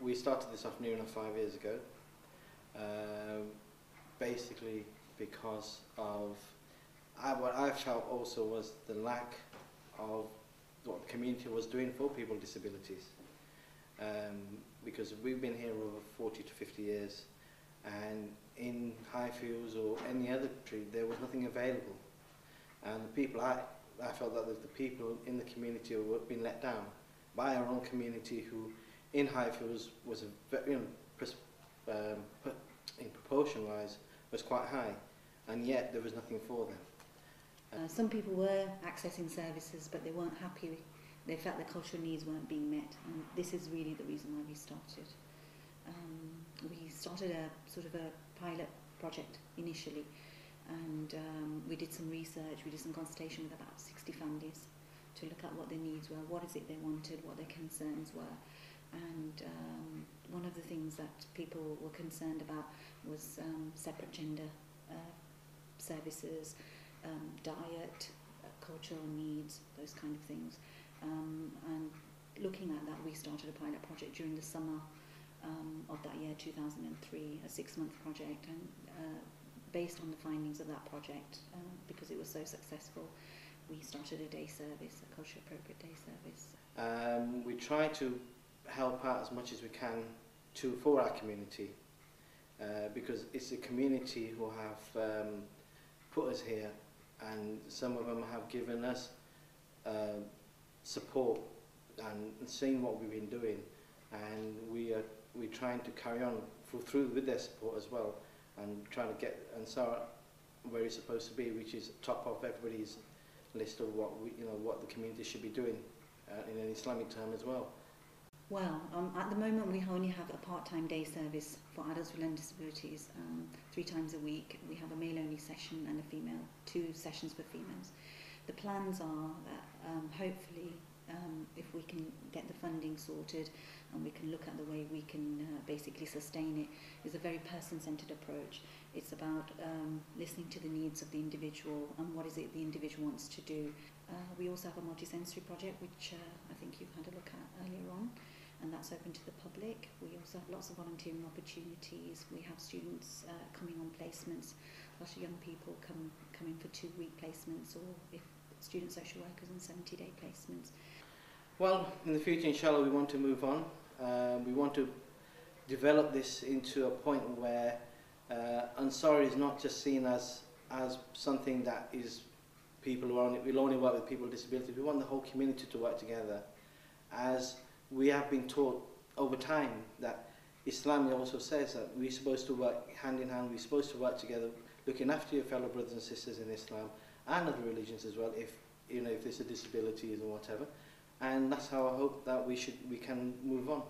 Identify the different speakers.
Speaker 1: we started this off near enough 5 years ago, basically because of what I felt also was the lack of what the community was doing for people with disabilities. Because we've been here over 40 to 50 years, and in Highfields or any other tree there was nothing available, and the people I felt that the people in the community were being let down by our own community, who in Highfields was a very, in proportion wise was quite high, and yet there was nothing for them.
Speaker 2: Some people were accessing services, but they weren't happy. They felt their cultural needs weren't being met, and this is really the reason why we started. We started a sort of a pilot project initially, and we did some research, we did some consultation with about 60 families to look at what their needs were, what is it they wanted, what their concerns were. And one of the things that people were concerned about was separate gender services, diet, cultural needs, those kind of things. And looking at that, we started a pilot project during the summer of that year, 2003, a 6-month project, and based on the findings of that project, because it was so successful, we started a day service, a culturally appropriate day service.
Speaker 1: We try to help out as much as we can for our community, because it's a community who have put us here, and some of them have given us support and seen what we've been doing, and we're trying to carry on through with their support as well, and trying to get Ansaar where it's supposed to be, which is top of everybody's list of what what the community should be doing in an Islamic term as well.
Speaker 2: Well, at the moment we only have a part-time day service for adults with learning disabilities, 3 times a week. We have a male-only session and a female, 2 sessions for females. The plans are that hopefully if we can get the funding sorted and we can look at the way we can basically sustain it, is a very person-centred approach. It's about listening to the needs of the individual and what is it the individual wants to do. We also have a multisensory project, which I think you've had a look at earlier on, and that's open to the public. We also have lots of volunteering opportunities. We have students coming on placements, lots of young people coming for 2-week placements, or if student social workers on 70-day placements.
Speaker 1: Well, in the future, inshallah, we want to move on. We want to develop this into a point where Ansaar is not just seen as something that is people who will only work with people with disabilities. We want the whole community to work together, as we have been taught over time that Islam also says that we're supposed to work hand in hand. We're supposed to work together, looking after your fellow brothers and sisters in Islam and other religions as well, if if there's a disability or whatever. And that's how I hope that we can move on.